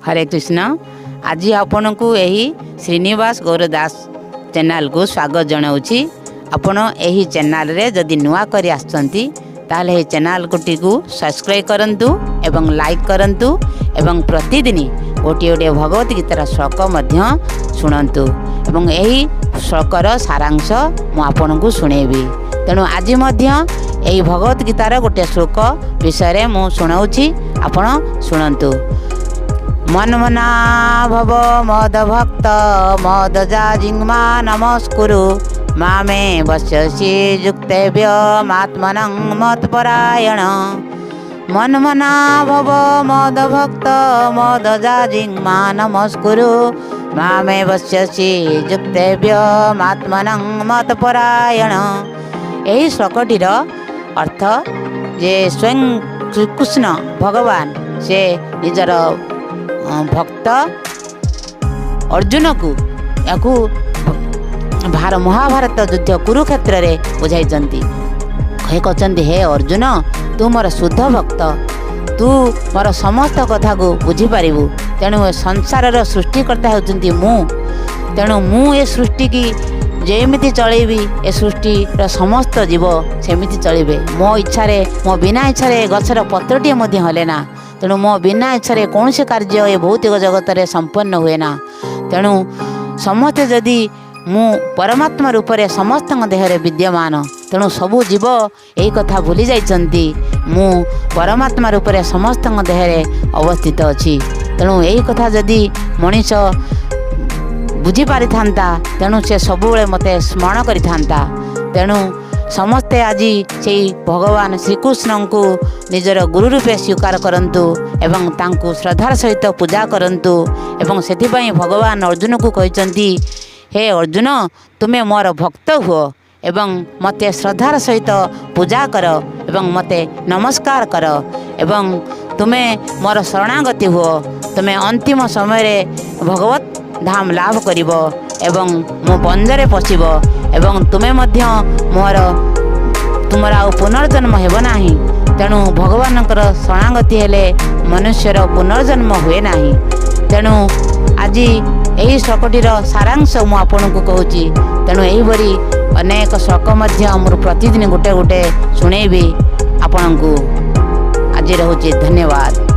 हरे कृष्ण। आज आपण को यही श्रीनिवास गौरदास चैनल को स्वागत जनाऊँगी। आपण यही चैनल रे जदि नुआ करी आछंती ताले हे चैनल को सब्सक्राइब करंतु एवं लाइक करंतु एवं प्रतिदिन गोटे गोटे भगवत गीतार श्लोक मध्य शुणंतु एवं यही श्लोकर सारांश मु आपण को सुनेबी। तेणु आज मध्य यही भगवत गीतार गोटे श्लोक विषय मु सुनाऊँगी, आपण शुणंतु। मन मना भव मद भक्त मदजा जिंगमा नमस्कुरु मामे वश्यसि युक्तेभ्यमात्मनं मत्परायण। मन मना भव मद भक्त मदजा जिंगमा नमस्कुरु मामे वश्यसि युक्तेभ्यमात्मनं मत्परायण। यही श्लोकटीर अर्थ जे स्वयं श्रीकृष्ण भगवान से निजर भक्त अर्जुन को याकू महाभारत युद्ध कुरुक्षेत्र रे बुझाई कहते हे अर्जुन तू मोर शुद्ध भक्त, तू मोर समस्त कथा को बुझीपारू। तेणु संसार सृष्टिकर्ता होती मु, तेणु मु ए सृष्टि की जेमिति चलेबी ए सृष्टि समस्त जीव सेमिति चलिबे। मो इच्छा रे मो बिना इच्छा रे गछर पत्रटिए मध्य हले ना। तेणु मो बिना इच्छा कौन से कार्य ये भौतिक जगत रे संपन्न हुए ना। तेणु समस्ते जदि मु परमात्मा रूप से समस्त देहरे विद्यमान, तेणु सबू जीव यही कथा भूली जाइछंती मु परमात्मा रूप से समस्त देहरे अवस्थित अछि। तेणु यही कथा जदि मनीष बुझी पारि थांता तेणु से सबुबले मते स्मरण करि थांता। तेणु समस्ते आज से भगवान श्रीकृष्ण को निजर गुरु रूपे स्वीकार करंतु एवं तांकु श्रद्धार सहित पूजा करंतु। एवं सेथिपाई भगवान अर्जुन को कहते हे अर्जुन तुमे मोर भक्त हुओ एवं मते श्रद्धार सहित पूजा कर एवं मते नमस्कार कर एवं तुमे मोर शरणागति हुओ। तुमे अंतिम समय रे भगवत धाम लाभ करिब एवं मो पंजरे पशिब एवं तुमे मध्य मोर तुमर आ पुनर्जन्म हेब नाही। तेणु भगवान शरणागति हेले मनुष्यर पुनर्जन्म हुए नाही। तेणु आज यही श्लोकटीर सारांश मु आपन को कहूची। तेणु यही अनेक श्लोक मध्य मोर प्रतिदिन गोटे गोटे शुणेबी आपन को। आज रहूची, धन्यवाद।